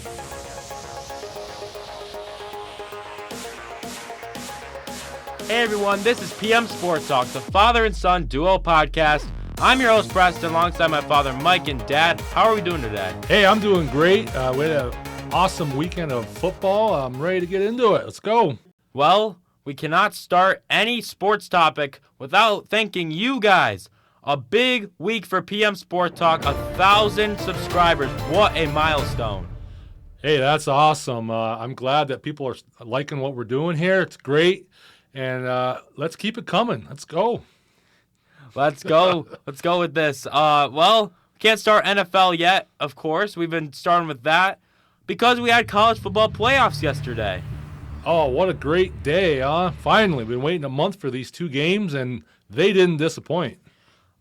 Hey everyone, this is PM Sports Talk, the father and son duo podcast. I'm your host Preston, alongside my father Mike and Dad. How are we doing today? Hey, I'm doing great. We had an awesome weekend of football. I'm ready to get into it. Let's go. Well, we cannot start any sports topic without thanking you guys. A big week for PM Sports Talk, 1,000 subscribers. What a milestone. Hey, that's awesome. I'm glad that people are liking what we're doing here. It's great. And let's keep it coming. Let's go. Let's go. Let's go with this. Well, can't start NFL yet, of course. We've been starting with that because we had college football playoffs yesterday. Oh, what a great day, huh? Finally, we've been waiting a month for these two games, and they didn't disappoint.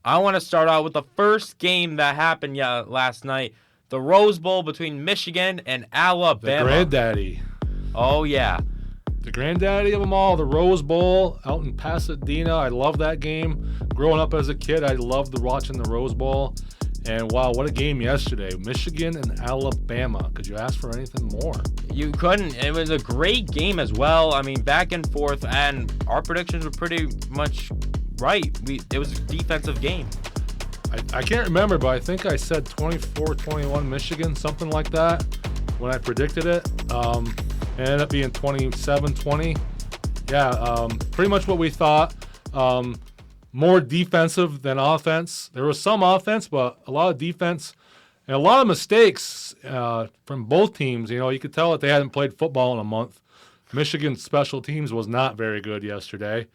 I want to start out with the first game that happened last night, the Rose Bowl between Michigan and Alabama. The granddaddy. Oh, yeah. The granddaddy of them all, the Rose Bowl out in Pasadena. I love that game. Growing up as a kid, I loved watching the Rose Bowl. And wow, what a game yesterday. Michigan and Alabama. Could you ask for anything more? You couldn't. It was a great game as well. I mean, back and forth, and our predictions were pretty much right. It was a defensive game. I can't remember, but I think I said 24-21 Michigan, something like that, when I predicted it. It ended up being 27-20. Yeah, pretty much what we thought. More defensive than offense. There was some offense, but a lot of defense and a lot of mistakes from both teams. You know, you could tell that they hadn't played football in a month. Michigan's special teams was not very good yesterday.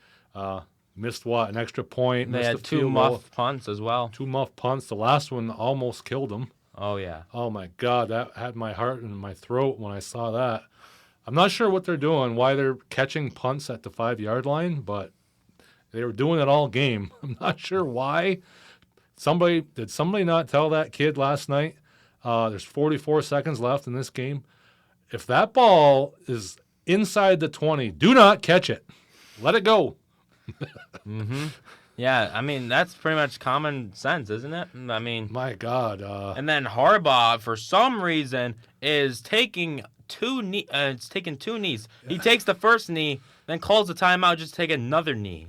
Missed an extra point. They had two muff punts as well. Two muff punts. The last one almost killed them. Oh, yeah. Oh, my God. That had my heart in my throat when I saw that. I'm not sure what they're doing, why they're catching punts at the 5-yard line, but they were doing it all game. I'm not sure why. Did somebody not tell that kid last night? There's 44 seconds left in this game. If that ball is inside the 20, do not catch it. Let it go. Mm-hmm. Yeah, I mean, that's pretty much common sense, isn't it? I mean, my God. And then Harbaugh, for some reason, is taking two knees. He takes the first knee, then calls the timeout, just take another knee.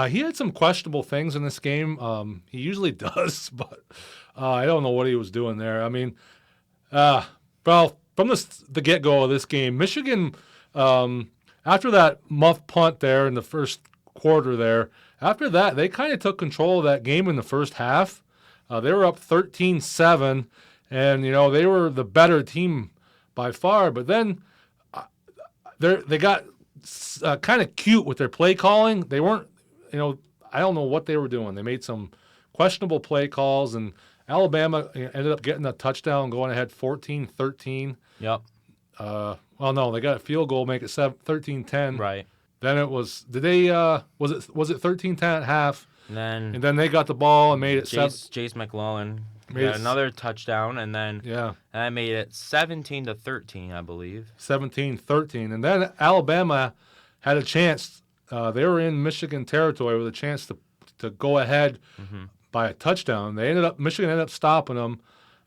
He had some questionable things in this game. He usually does, but I don't know what he was doing there. I mean, well, from the get-go of this game, Michigan, after that muff punt there in the first quarter there, after that, they kind of took control of that game in the first half. They were up 13-7, and, they were the better team by far. But then they got kind of cute with their play calling. They weren't, I don't know what they were doing. They made some questionable play calls, and Alabama ended up getting a touchdown, going ahead 14-13. Yep. Well, no, they got a field goal, make it 13-10. Right. Then it was. Did they? Was it 13-10 at half? And then they got the ball and made it. Chase McClellan got another touchdown, and then I made it 17-13, I believe. 17-13, and then Alabama had a chance. They were in Michigan territory with a chance to go ahead by a touchdown. Michigan ended up stopping them,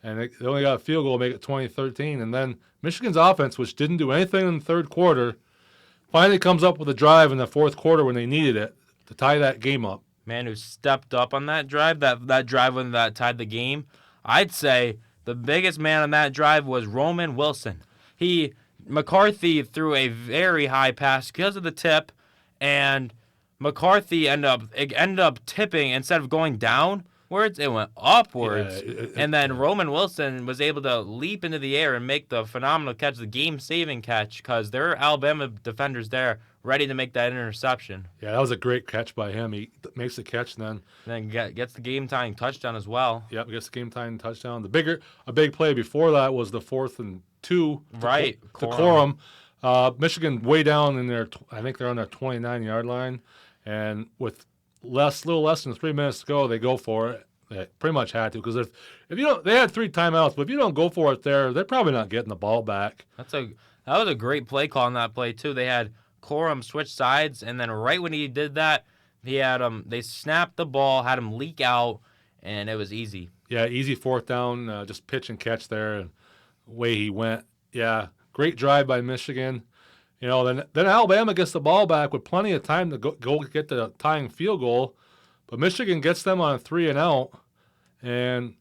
and they only got a field goal to make it 20-13. And then Michigan's offense, which didn't do anything in the third quarter, finally comes up with a drive in the fourth quarter when they needed it to tie that game up. Man, who stepped up on that drive, that drive when that tied the game. I'd say the biggest man on that drive was Roman Wilson. McCarthy threw a very high pass because of the tip, and McCarthy ended up tipping instead of going downwards. It went upwards, and then Roman Wilson was able to leap into the air and make the phenomenal catch, the game-saving catch, because there are Alabama defenders there ready to make that interception. Yeah, that was a great catch by him. He makes the catch and then gets the game-tying touchdown as well. Yep, gets the game-tying touchdown. A big play before that was the 4th and 2. Right. To Corum. Michigan way down in their, I think they're on their 29-yard line, and with little less than 3 minutes to go, they go for it. They pretty much had to, because if you don't, they had 3 timeouts, but if you don't go for it there, they're probably not getting the ball back. That was a great play call on that play too. They had Corum switch sides, and then right when he did that, they snapped the ball, had him leak out, and it was easy. Yeah, easy 4th down, just pitch and catch there, and way he went. Yeah, great drive by Michigan. Then Alabama gets the ball back with plenty of time to go get the tying field goal, but Michigan gets them on a 3-and-out, and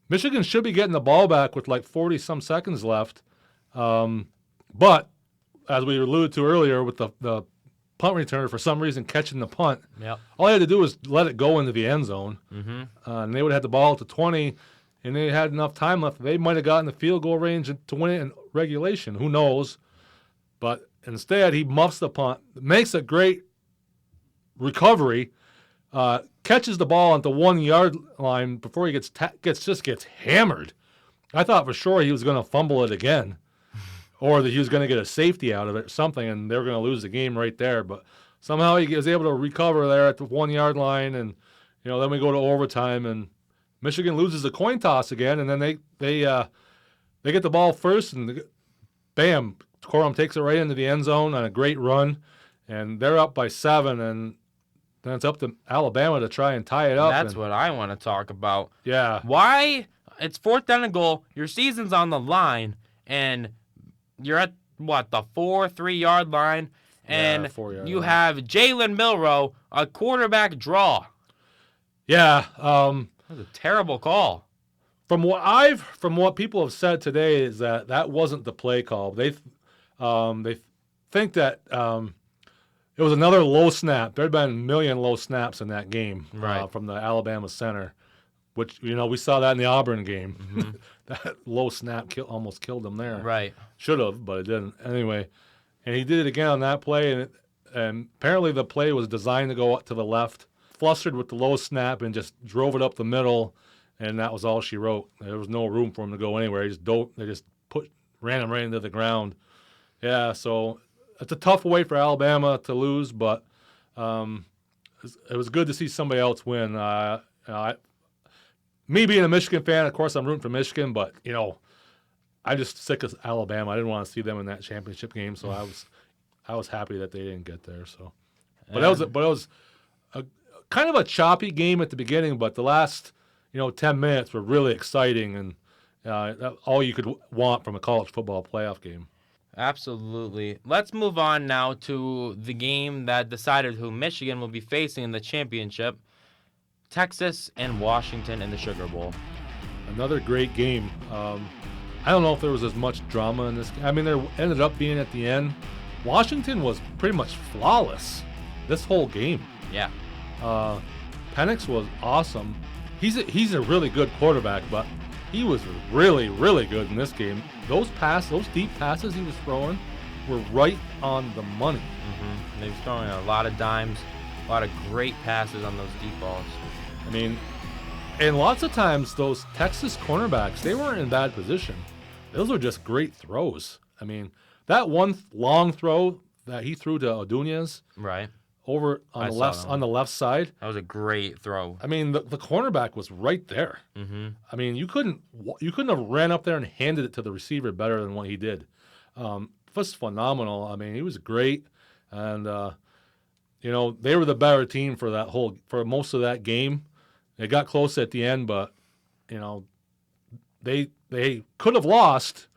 Michigan should be getting the ball back with like 40-some seconds left. But as we alluded to earlier with the punt returner, for some reason catching the punt, all they had to do was let it go into the end zone, and they would have had the ball at the 20, and they had enough time left. They might have gotten the field goal range to win it in regulation. Who knows? But instead, he muffs the punt, makes a great recovery, catches the ball at the 1-yard line before he gets hammered. I thought for sure he was going to fumble it again, or that he was going to get a safety out of it or something, and they were going to lose the game right there. But somehow he was able to recover there at the 1-yard line, and then we go to overtime, and Michigan loses the coin toss again, and then they get the ball first, and bam, Corum takes it right into the end zone on a great run, and they're up by 7, and then it's up to Alabama to try and tie it up. That's what I want to talk about. Yeah. Why? It's 4th down and goal. Your season's on the line, and you're at, the 3-yard line, and 4-yard you line. have Jalen Milroe, a quarterback draw. Yeah. That was a terrible call. From what people have said today is that wasn't the play call. They think that it was another low snap. There had been a million low snaps in that game, right, from the Alabama center, which we saw that in the Auburn game. That low snap almost killed them there. Right. Should have, but it didn't. Anyway, and he did it again on that play, and apparently the play was designed to go up to the left. Flustered with the low snap and just drove it up the middle, and that was all she wrote. There was no room for him to go anywhere. They just ran him right into the ground. Yeah, so it's a tough way for Alabama to lose, but it was good to see somebody else win. Me being a Michigan fan, of course, I'm rooting for Michigan, but I'm just sick of Alabama. I didn't want to see them in that championship game, so I was happy that they didn't get there. So, but it was a kind of a choppy game at the beginning, but the last 10 minutes were really exciting, and that's all you could want from a college football playoff game. Absolutely. Let's move on now to the game that decided who Michigan will be facing in the championship. Texas and Washington in the Sugar Bowl. Another great game. I don't know if there was as much drama in this game. I mean, there ended up being at the end. Washington was pretty much flawless this whole game. Yeah. Penix was awesome. He's a really good quarterback, but he was really, really good in this game. Those deep passes he was throwing were right on the money. He was throwing a lot of dimes, a lot of great passes on those deep balls. I mean, and lots of times those Texas cornerbacks, they weren't in bad position. Those were just great throws. I mean, that one long throw that he threw to Odunez, right, over on the left side. That was a great throw. I mean, the cornerback was right there. I mean, you couldn't have ran up there and handed it to the receiver better than what he did. It was phenomenal. I mean, he was great, and they were the better team for most of that game. They got close at the end, but they could have lost,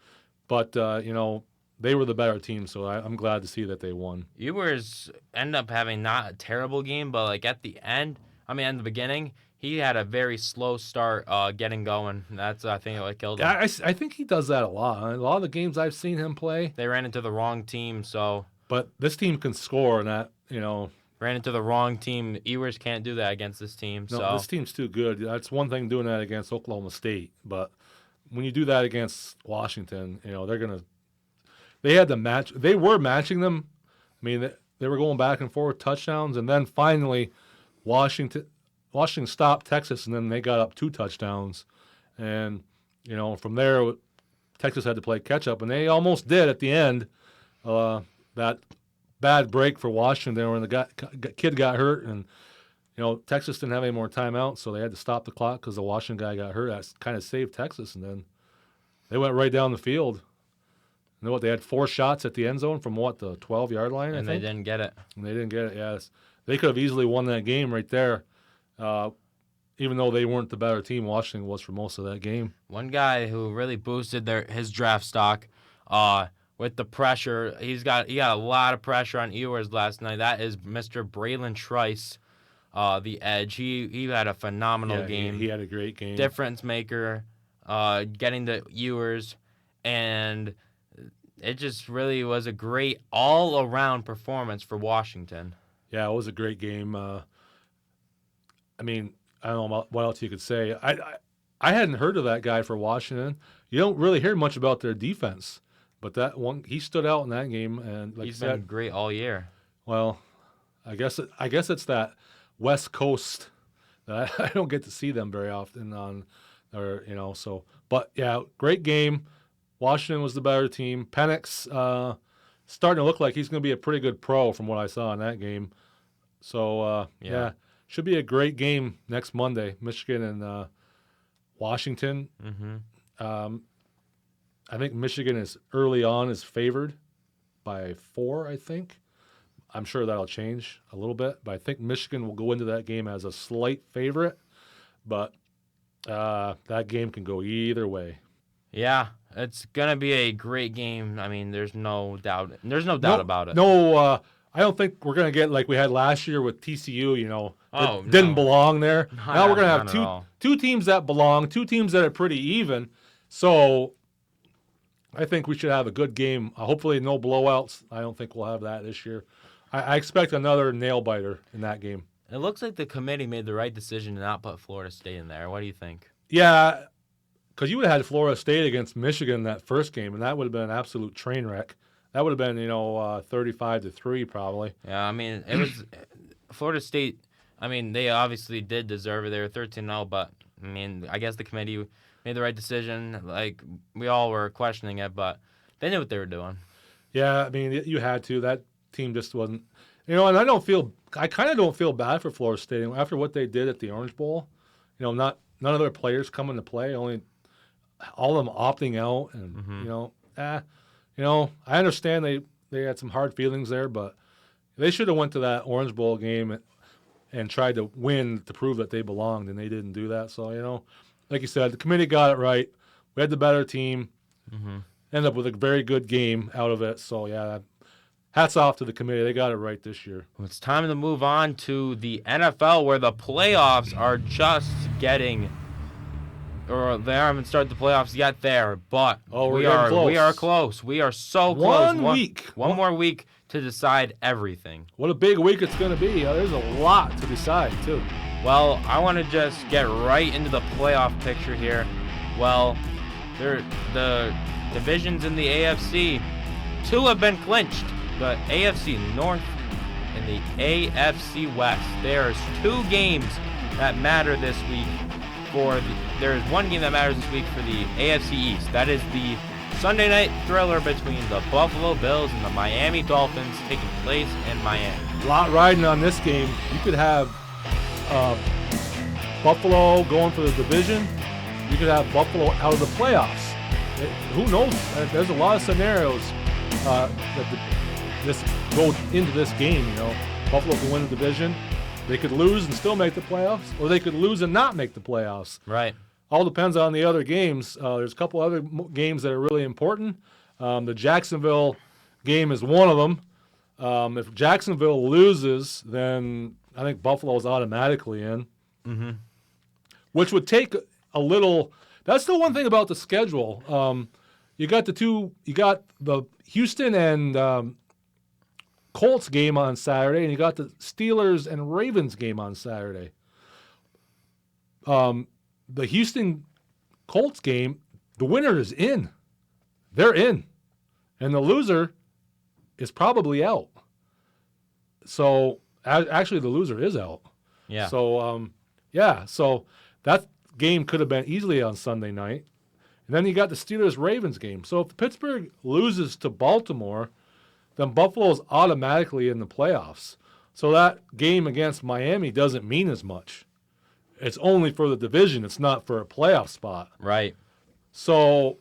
but they were the better team, so I'm glad to see that they won. Ewers ended up having not a terrible game, but at the end, at the beginning, he had a very slow start getting going. That's, I think, what killed him. I think he does that a lot. A lot of the games I've seen him play, they ran into the wrong team, so. But this team can score, and that, ran into the wrong team. Ewers can't do that against this team. No, this team's too good. That's one thing doing that against Oklahoma State, but when you do that against Washington, they had the match. They were matching them. I mean, they were going back and forth touchdowns, and then finally, Washington stopped Texas, and then they got up 2 touchdowns, and from there, Texas had to play catch up, and they almost did at the end. That bad break for Washington when the kid got hurt, and Texas didn't have any more timeouts, so they had to stop the clock because the Washington guy got hurt. That kind of saved Texas, and then they went right down the field. They had 4 shots at the end zone from the 12-yard line, and I think? They didn't get it. And they didn't get it, yes. They could have easily won that game right there. even though they weren't the better team, Washington was for most of that game. One guy who really boosted his draft stock, with the pressure, he got a lot of pressure on Ewers last night. That is Mr. Braylon Trice, the edge. He had a phenomenal game. He had a great game. Difference maker, getting the Ewers, and it just really was a great all-around performance for Washington. Yeah, it was a great game. I mean, I don't know what else you could say. I hadn't heard of that guy for Washington. You don't really hear much about their defense, but that one, he stood out in that game, and like He's you said, been great all year. well, I guess it's that West Coast that I don't get to see them very often on, or so. But yeah, great game. Washington was the better team. Penix starting to look like he's going to be a pretty good pro from what I saw in that game. So yeah, should be a great game next Monday, Michigan and Washington. Mm-hmm. I think Michigan is early on is favored by 4, I think. I'm sure that'll change a little bit, but I think Michigan will go into that game as a slight favorite. But that game can go either way. Yeah, it's gonna be a great game. I mean, there's no doubt. There's no doubt about it. No, I don't think we're gonna get like we had last year with TCU. Didn't No. belong there. Now we're gonna have Not at all. two teams that belong, 2 teams that are pretty even. So I think we should have a good game. Hopefully, no blowouts. I don't think we'll have that this year. I expect another nail biter in that game. It looks like the committee made the right decision to not put Florida State in there. What do you think? Yeah, because you would have had Florida State against Michigan that first game, and that would have been an absolute train wreck. That would have been 35-3 probably. Yeah, I mean, it was Florida State. I mean, they obviously did deserve it. They were 13-0, but I mean, I guess the committee made the right decision. Like, we all were questioning it, but they knew what they were doing. Yeah, I mean, you had to. That team just wasn't, and I kind of don't feel bad for Florida State after what they did at the Orange Bowl. None of their players coming to play, only all of them opting out, and I understand they had some hard feelings there, but they should have went to that Orange Bowl game and tried to win to prove that they belonged, and they didn't do that. So like you said, the committee got it right. We had the better team. Mm-hmm. Ended up with a very good game out of it. So yeah, hats off to the committee. They got it right this year. Well, it's time to move on to the NFL, where the playoffs are just getting, or they haven't started the playoffs yet there, but we are close. We are so close. One more week to decide everything. What a big week it's going to be. There's a lot to decide too. Well, I want to just get right into the playoff picture here. Well, the divisions in the AFC, 2 have been clinched. The AFC North and the AFC West. There's 2 games that matter this week. There is 1 game that matters this week for the AFC East. That is the Sunday night thriller between the Buffalo Bills and the Miami Dolphins, taking place in Miami. A lot riding on this game. You could have Buffalo going for the division. You could have Buffalo out of the playoffs. Who knows? There's a lot of scenarios that this go into this game. Buffalo can win the division. They could lose and still make the playoffs, or they could lose and not make the playoffs. Right. All depends on the other games. There's a couple other games that are really important. The Jacksonville game is one of them. If Jacksonville loses, then I think Buffalo's automatically in. Mm-hmm. Which would take a little. That's the one thing about the schedule. You got the Houston and Colts game on Saturday, and you got the Steelers and Ravens game on Saturday. The Houston Colts game, the winner is in. They're in. And the loser is probably out. So, actually, the loser is out. Yeah. So, so that game could have been easily on Sunday night. And then you got the Steelers-Ravens game. So if Pittsburgh loses to Baltimore, then Buffalo's automatically in the playoffs. So that game against Miami doesn't mean as much. It's only for the division. It's not for a playoff spot. Right. So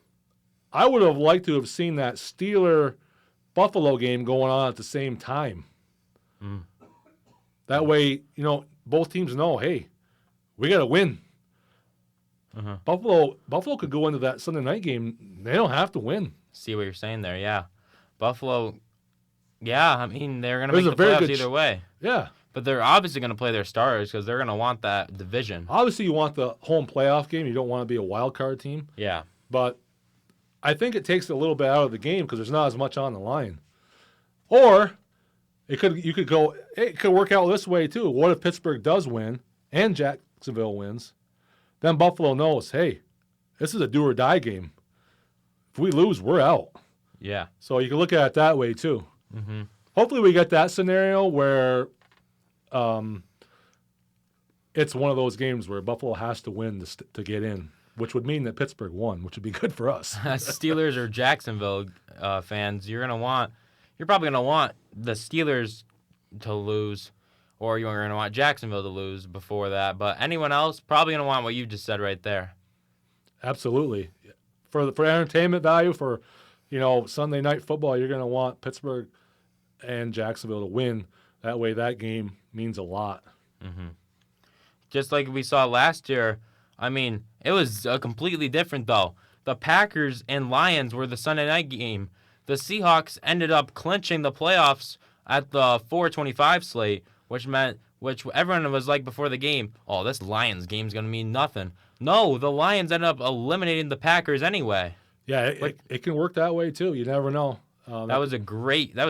I would have liked to have seen that Steeler-Buffalo game going on at the same time. That way, both teams know, hey, we got to win. Uh-huh. Buffalo could go into that Sunday night game. They don't have to win. See what you're saying there, yeah. Buffalo, yeah, I mean, they're going to There's make a the very playoffs good either way. Yeah. But they're obviously going to play their starters because they're going to want that division. Obviously, you want the home playoff game. You don't want to be a wild card team. Yeah. But I think it takes a little bit out of the game because there's not as much on the line. Or it could work out this way too. What if Pittsburgh does win and Jacksonville wins? Then Buffalo knows, hey, this is a do or die game. If we lose, we're out. Yeah. So you can look at it that way too. Mm-hmm. Hopefully we get that scenario where it's one of those games where Buffalo has to win to get in, which would mean that Pittsburgh won, which would be good for us. Steelers or Jacksonville fans, you're probably gonna want the Steelers to lose, or you're gonna want Jacksonville to lose before that. But anyone else probably gonna want what you just said right there. Absolutely, for entertainment value, for Sunday night football, you're gonna want Pittsburgh and Jacksonville to win. That way, that game means a lot. Mm-hmm. Just like we saw last year. I mean, it was completely different, though. The Packers and Lions were the Sunday night game. The Seahawks ended up clinching the playoffs at the 4:25 slate, which everyone was like before the game, oh, this Lions game's going to mean nothing. No, the Lions ended up eliminating the Packers anyway. Yeah, it can work that way, too. You never know. That was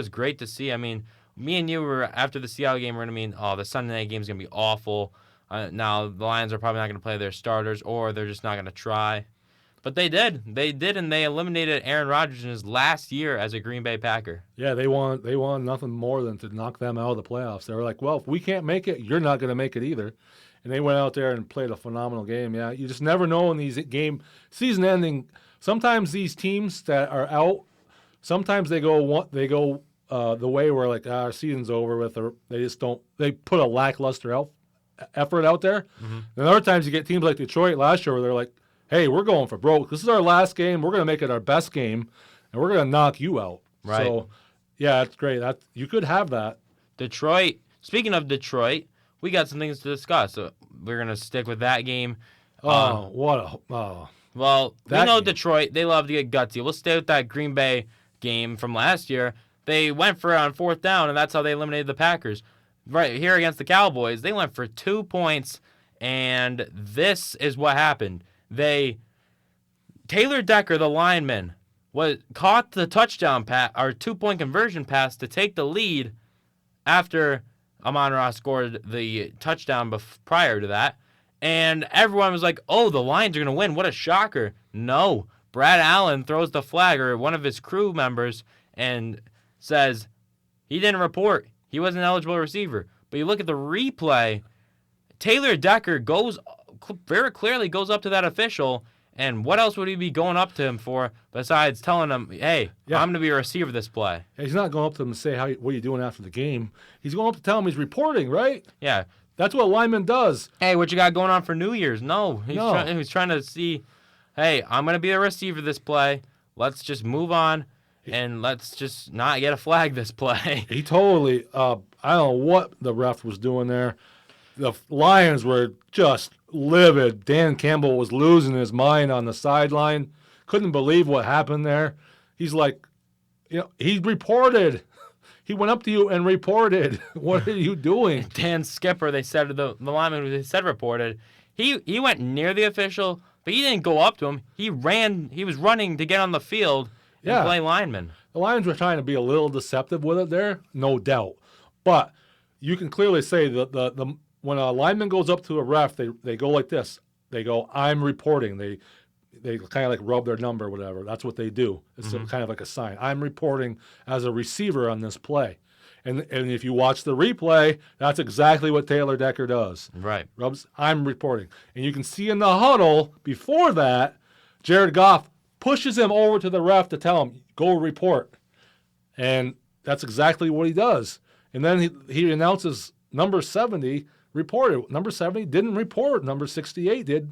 great to see. I mean, me and you were, after the Seattle game, we're going to oh, the Sunday night game's going to be awful. Now, the Lions are probably not going to play their starters, or they're just not going to try. But they did. They did, and they eliminated Aaron Rodgers in his last year as a Green Bay Packer. Yeah, they want nothing more than to knock them out of the playoffs. They were like, well, if we can't make it, you're not going to make it either. And they went out there and played a phenomenal game. Yeah, you just never know in these season ending. Sometimes these teams that are out, sometimes they go the way where like our season's over with, or they put a lackluster effort out there. Mm-hmm. And other times you get teams like Detroit last year where they're like, hey, we're going for broke. This is our last game. We're going to make it our best game, and we're going to knock you out. Right. So, yeah, that's great. You could have that. Detroit. Speaking of Detroit, we got some things to discuss. So we're going to stick with that game. Well, we know Detroit. They love to get gutsy. We'll stay with that Green Bay game from last year. They went for it on fourth down, and that's how they eliminated the Packers. Right here against the Cowboys, they went for 2 points, and this is what happened. Taylor Decker, the lineman, caught the touchdown pass or 2-point conversion pass to take the lead after Amon-Ra scored the touchdown prior to that. And everyone was like, oh, the Lions are going to win. What a shocker. No. Brad Allen throws the flag, or one of his crew members, and says he didn't report. He was an eligible receiver. But you look at the replay, Taylor Decker very clearly goes up to that official, and what else would he be going up to him for besides telling him, hey, I'm going to be a receiver this play? He's not going up to him to say, what are you doing after the game? He's going up to tell him he's reporting, right? Yeah. That's what a lineman does. Hey, what you got going on for New Year's? No. He's trying to see, hey, I'm going to be a receiver this play. Let's just move on, and let's just not get a flag this play. He totally, I don't know what the ref was doing there. The Lions were just livid. Dan Campbell was losing his mind on the sideline. Couldn't believe what happened there. He's like, he reported. He went up to you and reported. What are you doing? Dan Skipper, they said, the lineman who they said reported, he went near the official, but he didn't go up to him. He was running to get on the field and play lineman. The Lions were trying to be a little deceptive with it there, no doubt. But you can clearly say that when a lineman goes up to a ref, they go like this. They go, I'm reporting. They kind of like rub their number or whatever. That's what they do. It's kind of like a sign. I'm reporting as a receiver on this play. And if you watch the replay, that's exactly what Taylor Decker does. Right. I'm reporting. And you can see in the huddle before that, Jared Goff pushes him over to the ref to tell him, go report. And that's exactly what he does. And then he announces number 70 reported. Number 70 didn't report. Number 68 did.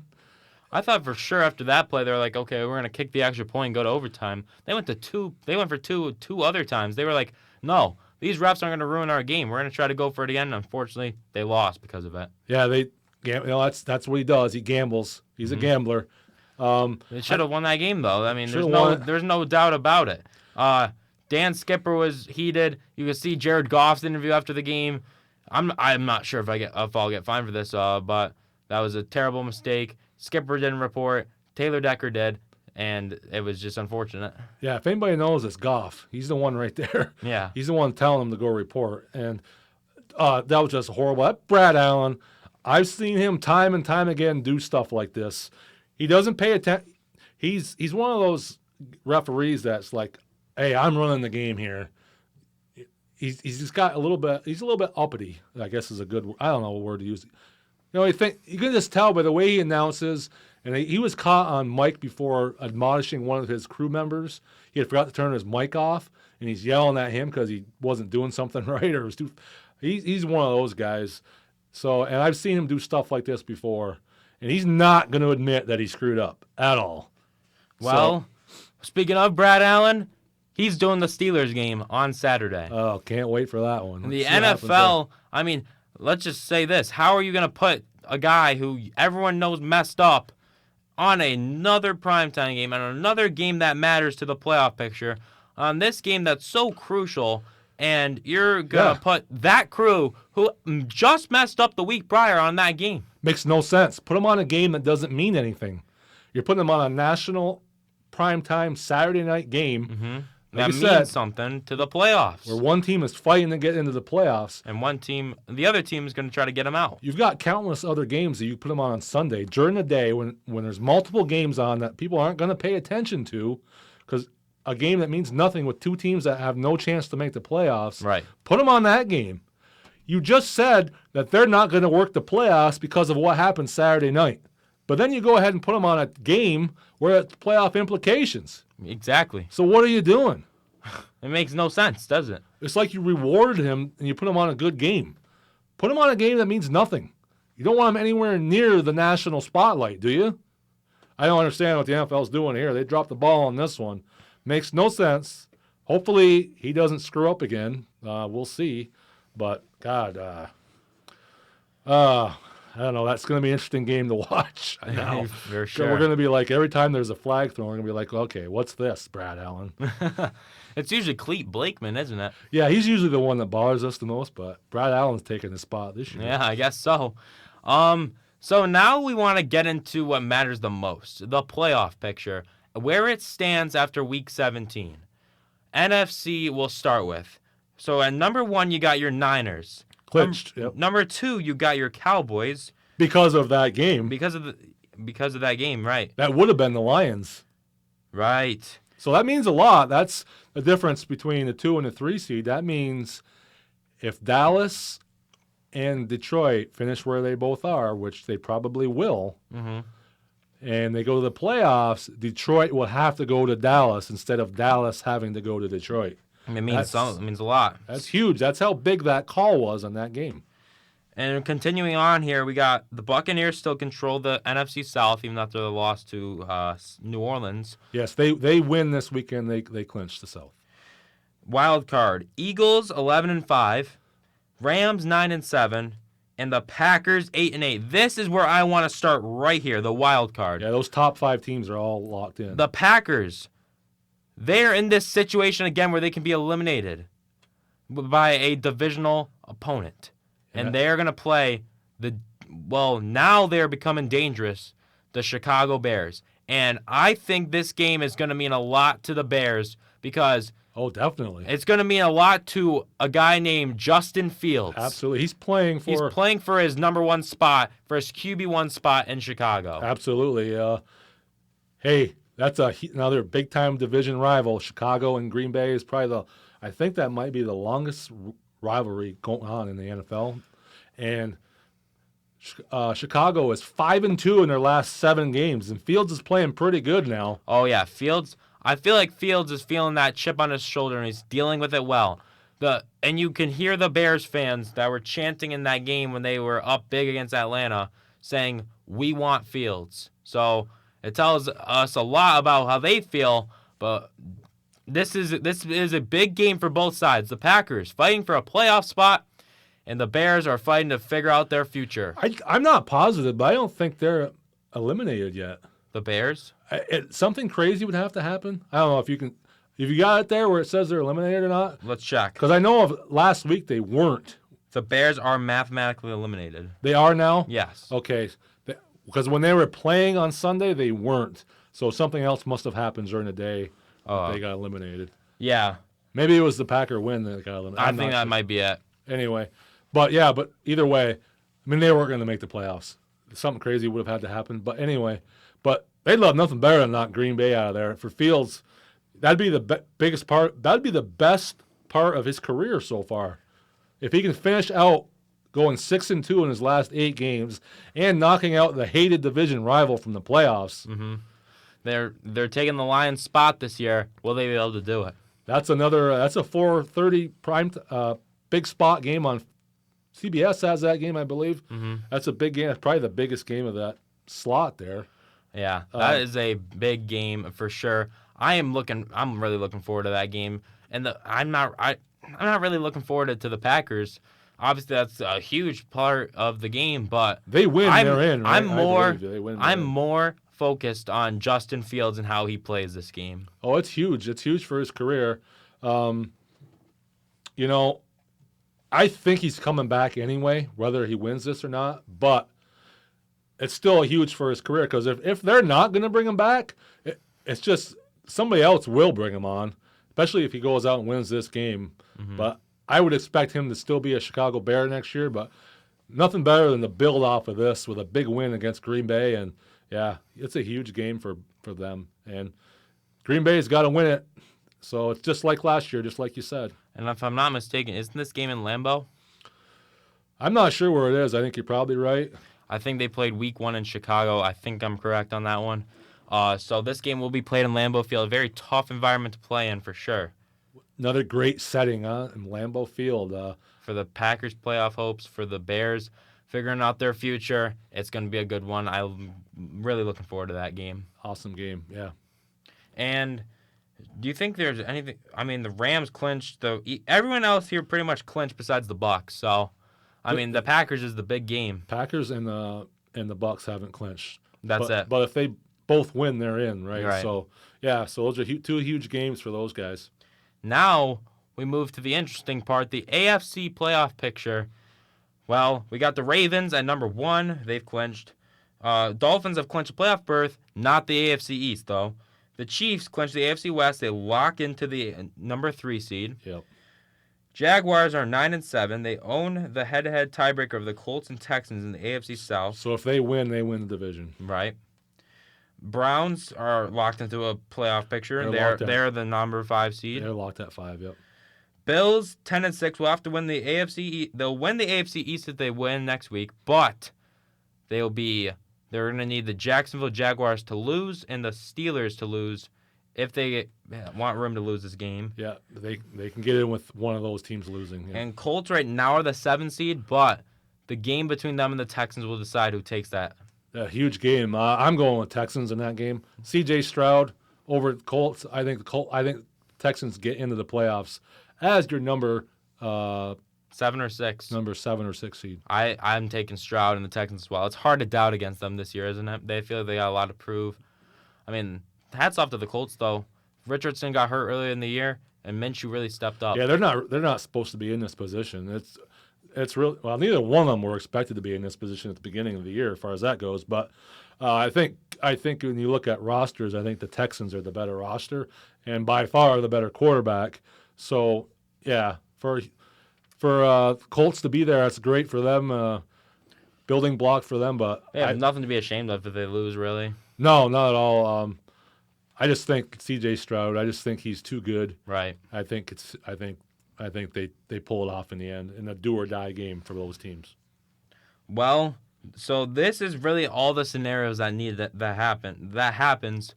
I thought for sure after that play they were like, okay, we're gonna kick the extra point and go to overtime. They went for two other times. They were like, no, these refs aren't gonna ruin our game. We're gonna try to go for it again. And unfortunately, they lost because of it. Yeah, That's what he does. He gambles. He's a gambler. They should have won that game, though. I mean, Should've won it. there's no doubt about it. Dan Skipper was heated. You can see Jared Goff's interview after the game. I'm not sure if I'll get fined for this, but that was a terrible mistake. Skipper didn't report. Taylor Decker did, and it was just unfortunate. Yeah, if anybody knows, it's Goff. He's the one right there. Yeah. He's the one telling him to go report. And that was just horrible. That Brad Allen, I've seen him time and time again do stuff like this. He doesn't pay attention. He's one of those referees that's like, hey, I'm running the game here. He's just got a little bit. He's a little bit uppity, I guess is a good. I don't know what word to use. You can just tell by the way he announces. And he was caught on mic before admonishing one of his crew members. He had forgot to turn his mic off, and he's yelling at him because he wasn't doing something right or was too. He's one of those guys. So, and I've seen him do stuff like this before, and he's not going to admit that he screwed up at all. Well, speaking of Brad Allen, he's doing the Steelers game on Saturday. Oh, can't wait for that one. The NFL, I mean, let's just say this. How are you going to put a guy who everyone knows messed up on another primetime game, and another game that matters to the playoff picture, on this game that's so crucial, and you're going to put that crew who just messed up the week prior on that game? Makes no sense. Put them on a game that doesn't mean anything. You're putting them on a national primetime Saturday night game. Mm-hmm. Like that means something to the playoffs. Where one team is fighting to get into the playoffs. And the other team is going to try to get them out. You've got countless other games that you put them on Sunday during the day when there's multiple games on that people aren't going to pay attention to, because a game that means nothing with two teams that have no chance to make the playoffs. Right. Put them on that game. You just said that they're not going to work the playoffs because of what happened Saturday night. But then you go ahead and put them on a game where it's playoff implications. Exactly. So what are you doing? It makes no sense, does it? It's like you rewarded him and you put him on a good game. Put him on a game that means nothing. You don't want him anywhere near the national spotlight, do you? I don't understand what the NFL's doing here. They dropped the ball on this one. Makes no sense. Hopefully he doesn't screw up again. We'll see. But, God, I don't know. That's going to be an interesting game to watch. I know. For sure. We're going to be like, every time there's a flag thrown, we're going to be like, okay, what's this, Brad Allen? It's usually Clete Blakeman, isn't it? Yeah, he's usually the one that bothers us the most, but Brad Allen's taking his spot this year. Yeah, I guess so. So now we want to get into what matters the most, the playoff picture, where it stands after Week 17. NFC we'll start with. So at number 1, you got your Niners. Clinched. Yep. Number 2, you got your Cowboys. Because of that game. Because of that game, right? That would have been the Lions. Right. So that means a lot. That's the difference between the 2 and the 3 seed. That means if Dallas and Detroit finish where they both are, which they probably will, and they go to the playoffs, Detroit will have to go to Dallas instead of Dallas having to go to Detroit. It means It means a lot. That's huge. That's how big that call was on that game. And continuing on here, we got the Buccaneers still control the NFC South, even after the loss to New Orleans. Yes, they win this weekend. They clinch the South. Wild card: Eagles 11-5, Rams 9-7, and the Packers 8-8. This is where I want to start right here. The wild card. Yeah, those top 5 teams are all locked in. The Packers, they're in this situation again where they can be eliminated by a divisional opponent. And they're going to play now they're becoming dangerous, the Chicago Bears. And I think this game is going to mean a lot to the Bears because oh, definitely. It's going to mean a lot to a guy named Justin Fields. Absolutely. He's playing for his number 1 spot, for his QB1 spot in Chicago. Absolutely. Hey, that's another big-time division rival. Chicago and Green Bay is probably I think that might be the longest rivalry going on in the NFL. And Chicago is 5-2 in their last 7 games, and Fields is playing pretty good now. Oh, yeah. Fields, I feel like Fields is feeling that chip on his shoulder, and he's dealing with it well. And you can hear the Bears fans that were chanting in that game when they were up big against Atlanta saying, "We want Fields." So it tells us a lot about how they feel, but this is a big game for both sides. The Packers fighting for a playoff spot, and the Bears are fighting to figure out their future. I'm not positive, but I don't think they're eliminated yet. The Bears? Something crazy would have to happen. I don't know if you got it there where it says they're eliminated or not. Let's check. Because I know of last week they weren't. The Bears are mathematically eliminated. They are now? Yes. Okay. Because when they were playing on Sunday, they weren't. So something else must have happened during the day. They got eliminated. Yeah. Maybe it was the Packer win that got eliminated. I think that might be it. Anyway. But either way, I mean, they weren't going to make the playoffs. Something crazy would have had to happen. But anyway, they'd love nothing better than knock Green Bay out of there. For Fields, that'd be the biggest part. That'd be the best part of his career so far. If he can finish out going 6-2 in his last 8 games and knocking out the hated division rival from the playoffs. Mm-hmm. They're taking the Lions' spot this year. Will they be able to do it? That's a 4:30 prime big spot game on CBS has that game, I believe. Mm-hmm. That's a big game. That's probably the biggest game of that slot there. Yeah, that is a big game for sure. I'm really looking forward to that game. And I'm not really looking forward to the Packers. Obviously, that's a huge part of the game, but they win. They're in. Right? I'm more focused on Justin Fields and how he plays this game. Oh, it's huge. It's huge for his career. I think he's coming back anyway, whether he wins this or not. But it's still huge for his career because if they're not going to bring him back, it's just somebody else will bring him on, especially if he goes out and wins this game. Mm-hmm. But I would expect him to still be a Chicago Bear next year. But nothing better than to build off of this with a big win against Green Bay. And, yeah, it's a huge game for them. And Green Bay's got to win it. So it's just like last year, just like you said. And if I'm not mistaken, isn't this game in Lambeau? I'm not sure where it is. I think you're probably right. I think they played week 1 in Chicago. I think I'm correct on that one. So this game will be played in Lambeau Field. A very tough environment to play in for sure. Another great setting, in Lambeau Field. For the Packers' playoff hopes, for the Bears figuring out their future, it's going to be a good one. I'm really looking forward to that game. Awesome game, yeah. And do you think there's anything? I mean, the Rams clinched. Everyone else here pretty much clinched besides the Bucs. So, I mean, the Packers is the big game. Packers and the Bucs haven't clinched. That's it. But if they both win, they're in, right? So, yeah, so those are two huge games for those guys. Now we move to the interesting part, the AFC playoff picture. Well, we got the Ravens at number 1. They've clinched. Dolphins have clinched a playoff berth, not the AFC East, though. The Chiefs clinched the AFC West. They lock into the number 3 seed. Yep. Jaguars are 9-7. They own the head-to-head tiebreaker of the Colts and Texans in the AFC South. So if they win the division. Right. Browns are locked into a playoff picture. They're the number 5 seed. They're locked at 5. Yep. Bills 10-6 will have to win the AFC. They'll win the AFC East if they win next week, but they're going to need the Jacksonville Jaguars to lose and the Steelers to lose if they want room to lose this game. Yeah, they can get in with one of those teams losing. Yeah. And Colts right now are the 7 seed, but the game between them and the Texans will decide who takes that. A huge game. I'm going with Texans in that game. C.J. Stroud over Colts. I think Texans get into the playoffs as your number 7 or 6. Number 7 or 6 seed. I'm taking Stroud and the Texans as well. It's hard to doubt against them this year, isn't it? They feel like they got a lot to prove. I mean, hats off to the Colts though. Richardson got hurt earlier in the year, and Minshew really stepped up. Yeah, they're not supposed to be in this position. It's really well. Neither one of them were expected to be in this position at the beginning of the year, as far as that goes. But I think when you look at rosters, I think the Texans are the better roster and by far the better quarterback. So yeah, for Colts to be there, that's great for them. Building block for them, but they have nothing to be ashamed of if they lose, really. No, not at all. I just think C.J. Stroud. I just think he's too good. Right. I think they pull it off in the end in a do or die game for those teams. Well, so this is really all the scenarios that happens.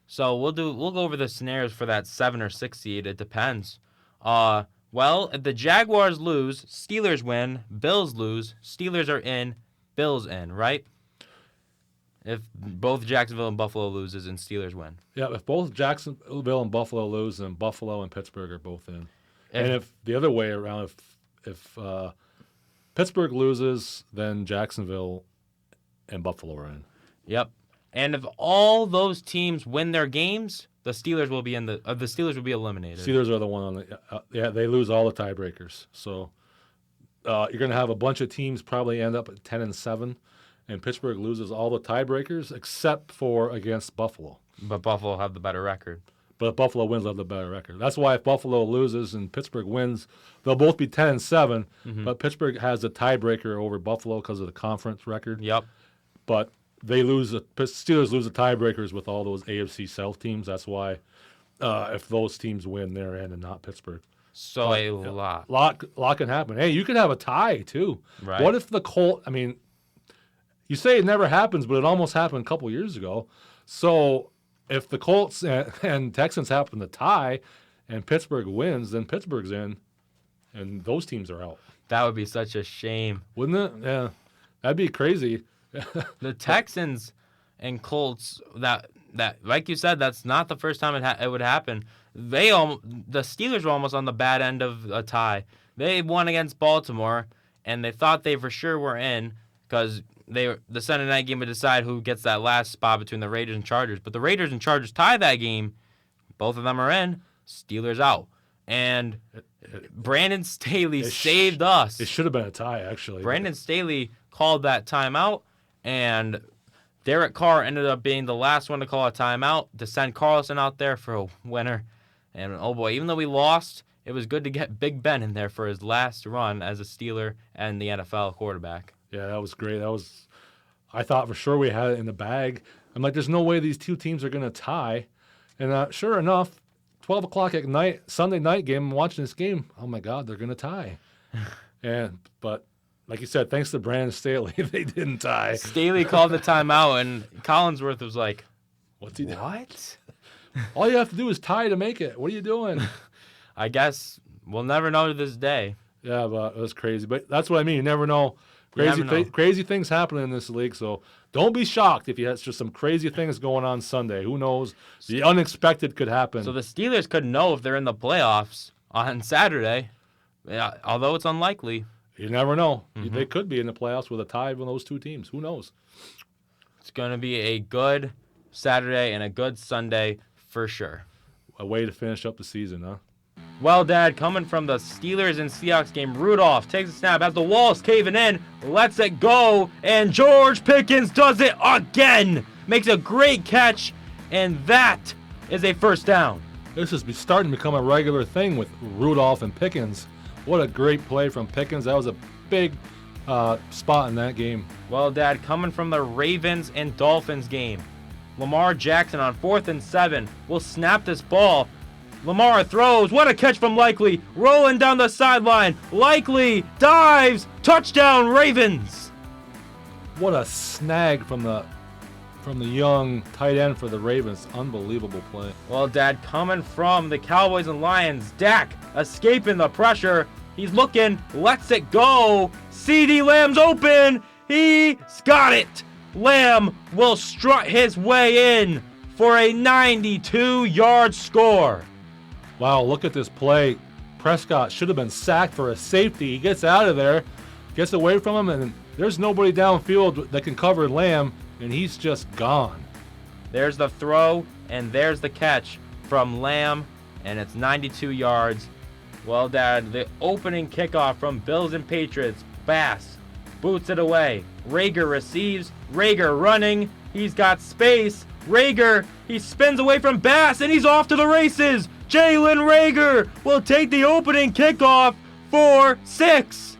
So we'll go over the scenarios for that 7 or 6 seed. It depends. Well, if the Jaguars lose, Steelers win. Bills lose, Steelers are in. Bills in, right? If both Jacksonville and Buffalo loses and Steelers win. Yeah, if both Jacksonville and Buffalo lose, then Buffalo and Pittsburgh are both in. And if the other way around, if Pittsburgh loses, then Jacksonville and Buffalo are in. Yep. And if all those teams win their games, the Steelers will be eliminated. Steelers are the one on the they lose all the tiebreakers. So you're going to have a bunch of teams probably end up at 10-7, and Pittsburgh loses all the tiebreakers except for against Buffalo. But Buffalo have the better record. But if Buffalo wins, they'll have the better record. That's why if Buffalo loses and Pittsburgh wins, they'll both be 10-7. But Pittsburgh has the tiebreaker over Buffalo because of the conference record. Yep. But Steelers lose the tiebreakers with all those AFC South teams. That's why if those teams win, they're in and not Pittsburgh. So a lot can happen. Hey, you could have a tie too. Right. What if the Colt? I mean, you say it never happens, but it almost happened a couple years ago. So if the Colts and Texans happen to tie, and Pittsburgh wins, then Pittsburgh's in, and those teams are out. That would be such a shame, wouldn't it? Yeah, that'd be crazy. The Texans and Colts, that like you said, that's not the first time it would happen. The Steelers were almost on the bad end of a tie. They won against Baltimore, and they thought they for sure were in because the Sunday night game would decide who gets that last spot between the Raiders and Chargers. But the Raiders and Chargers tie that game. Both of them are in. Steelers out. And Brandon Staley saved us. It should have been a tie, actually. Brandon Staley called that timeout, and Derek Carr ended up being the last one to call a timeout to send Carlson out there for a winner. And, oh, boy, even though we lost, it was good to get Big Ben in there for his last run as a Steeler and the NFL quarterback. Yeah, that was great. I thought for sure we had it in the bag. I'm like, there's no way these two teams are going to tie. And sure enough, 12 o'clock at night, Sunday night game, I'm watching this game. Oh, my God, they're going to tie. But like you said, thanks to Brandon Staley, they didn't tie. Staley called the timeout, and Collinsworth was like, "What's he doing? What? All you have to do is tie to make it. What are you doing?" I guess we'll never know to this day. Yeah, but it was crazy. But that's what I mean. You never know. Crazy things happen in this league, so don't be shocked if you have just some crazy things going on Sunday. Who knows? The unexpected could happen. So the Steelers could know if they're in the playoffs on Saturday, although it's unlikely. You never know. They could be in the playoffs with a tie with those two teams. Who knows? It's going to be a good Saturday and a good Sunday for sure. A way to finish up the season, huh? Well, Dad, coming from the Steelers and Seahawks game, Rudolph takes a snap, has the walls caving in, lets it go, and George Pickens does it again. Makes a great catch, and that is a first down. This is starting to become a regular thing with Rudolph and Pickens. What a great play from Pickens. That was a big spot in that game. Well, Dad, coming from the Ravens and Dolphins game, Lamar Jackson on 4th and 7 will snap this ball. Lamar throws. What a catch from Likely. Rolling down the sideline. Likely dives. Touchdown, Ravens. What a snag from the young tight end for the Ravens. Unbelievable play. Well, Dad, coming from the Cowboys and Lions, Dak escaping the pressure. He's looking, lets it go. CeeDee Lamb's open. He's got it. Lamb will strut his way in for a 92-yard score. Wow, look at this play. Prescott should have been sacked for a safety. He gets out of there, gets away from him, and there's nobody downfield that can cover Lamb, and he's just gone. There's the throw, and there's the catch from Lamb, and it's 92 yards. Well, Dad, the opening kickoff from Bills and Patriots. Bass boots it away. Rager receives. Rager running. He's got space. Rager, he spins away from Bass, and he's off to the races. Jalen Rager will take the opening kickoff for 6.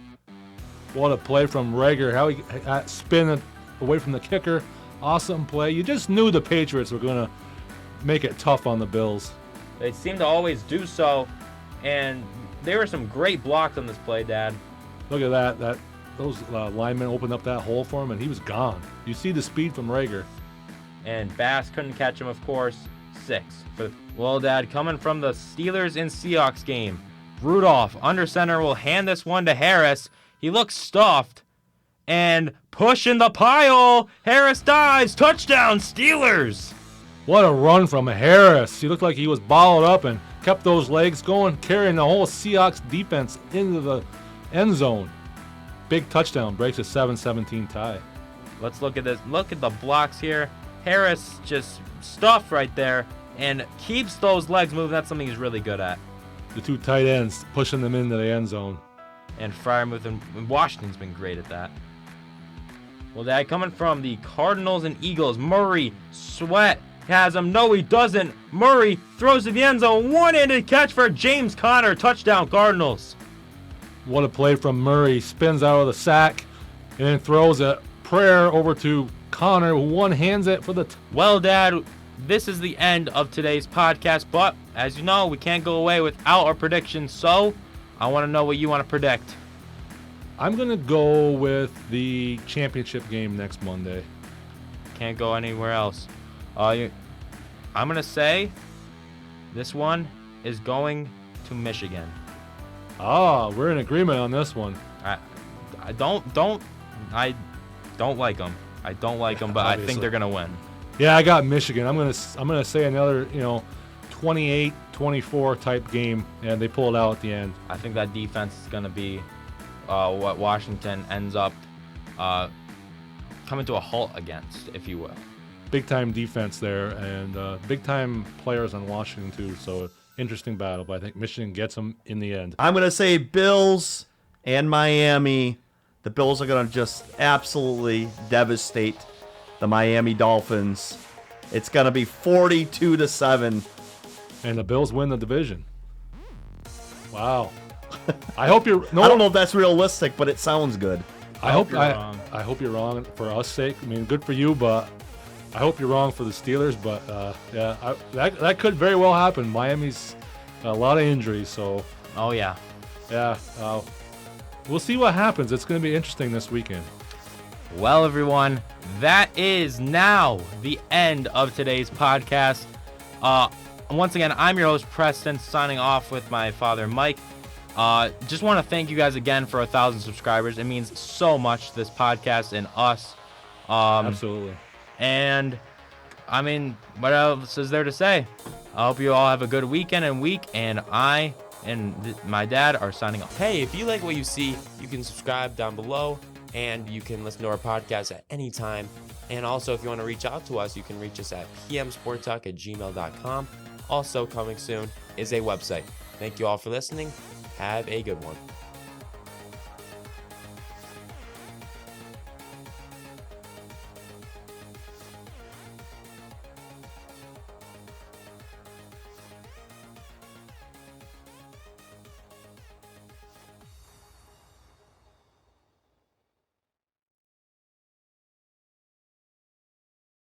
What a play from Rager. How he spin it away from the kicker. Awesome play. You just knew the Patriots were going to make it tough on the Bills. They seem to always do so, and there were some great blocks on this play, Dad. Look at that. Those linemen opened up that hole for him, and he was gone. You see the speed from Rager. And Bass couldn't catch him, of course. 6. Well, Dad, coming from the Steelers and Seahawks game, Rudolph, under center, will hand this one to Harris. He looks stuffed. And pushing the pile, Harris dives. Touchdown, Steelers! What a run from Harris. He looked like he was balled up and kept those legs going, carrying the whole Seahawks defense into the end zone. big touchdown breaks a 7-17 tie. Let's look at this. Look at the blocks here. Harris just stuffed right there and keeps those legs moving. That's something he's really good at. The two tight ends pushing them into the end zone. And Freiermuth and Washington's been great at that. Well, Dad, coming from the Cardinals and Eagles, Murray, Sweat has him. No, he doesn't. Murray throws to the end zone. One-handed catch for James Conner. Touchdown, Cardinals. What a play from Murray. Spins out of the sack and then throws a prayer over to Connor, who one-hands it for the... Well, Dad, this is the end of today's podcast, but as you know, we can't go away without our predictions, so I want to know what you want to predict. I'm going to go with the championship game next Monday. Can't go anywhere else. I'm going to say this one is going to Michigan. We're in agreement on this one. I don't like them. I don't like them, but Obviously. I think they're going to win. Yeah, I got Michigan. I'm gonna say another 28-24 type game, and they pull it out at the end. I think that defense is going to be what Washington ends up coming to a halt against, if you will. Big time defense there, and big time players on Washington too. So interesting battle, but I think Michigan gets them in the end. I'm going to say Bills and Miami. The Bills are going to just absolutely devastate the Miami Dolphins. It's going to be 42-7. And the Bills win the division. Wow. I hope you're. No, I don't know if that's realistic, but it sounds good. I hope you're wrong. I hope you're wrong for us' sake. I mean, good for you, but I hope you're wrong for the Steelers. But yeah, that could very well happen. Miami's a lot of injuries, so Oh, yeah. yeah. We'll see what happens. It's going to be interesting this weekend. Well, everyone, that is now the end of today's podcast. Once again, I'm your host, Preston, signing off with my father, Mike. Just want to thank you guys again for 1,000 subscribers. It means so much to this podcast and us. Absolutely. And, I mean, what else is there to say? I hope you all have a good weekend and week, and I and my dad are signing off. Hey, if you like what you see, you can subscribe down below, and you can listen to our podcast at any time. And also, if you want to reach out to us, you can reach us at pmsporttalk@gmail.com. Also, coming soon is a website. Thank you all for listening. Have a good one.